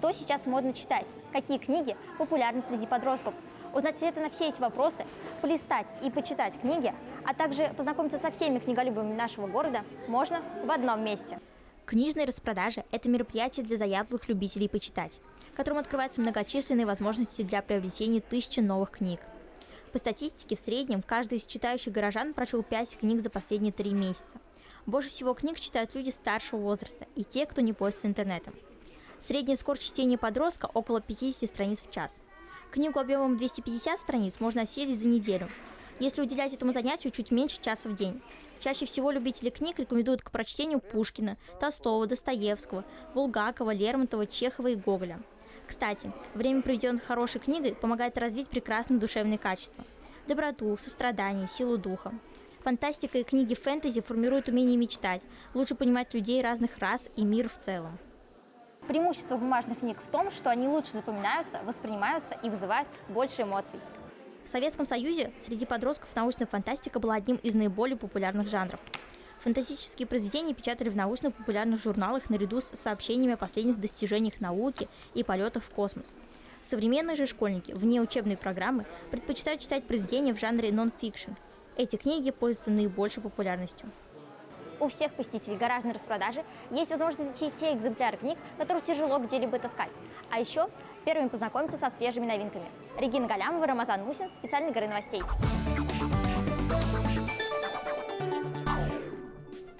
Что сейчас модно читать? Какие книги популярны среди подростков? Узнать ответы на все эти вопросы, полистать и почитать книги, а также познакомиться со всеми книголюбами нашего города можно в одном месте. Книжные распродажи – это мероприятие для заядлых любителей почитать, которым открываются многочисленные возможности для приобретения тысячи новых книг. По статистике, в среднем каждый из читающих горожан прочел 5 книг за последние 3 месяца. Больше всего книг читают люди старшего возраста и те, кто не пользуется интернетом. Средняя скорость чтения подростка – около 50 страниц в час. Книгу объемом 250 страниц можно осилить за неделю, если уделять этому занятию чуть меньше часа в день. Чаще всего любители книг рекомендуют к прочтению Пушкина, Толстого, Достоевского, Булгакова, Лермонтова, Чехова и Гоголя. Кстати, время, проведенное с хорошей книгой, помогает развить прекрасные душевные качества – доброту, сострадание, силу духа. Фантастика и книги фэнтези формируют умение мечтать, лучше понимать людей разных рас и мир в целом. Преимущество бумажных книг в том, что они лучше запоминаются, воспринимаются и вызывают больше эмоций. В Советском Союзе среди подростков научная фантастика была одним из наиболее популярных жанров. Фантастические произведения печатали в научно-популярных журналах наряду с сообщениями о последних достижениях науки и полетах в космос. Современные же школьники вне учебной программы предпочитают читать произведения в жанре нон-фикшн. Эти книги пользуются наибольшей популярностью. У всех посетителей гаражной распродажи есть возможность найти те экземпляры книг, которые тяжело где-либо таскать. А еще первыми познакомиться со свежими новинками. Регина Галямова, Рамазан Мусин, специально для новостей.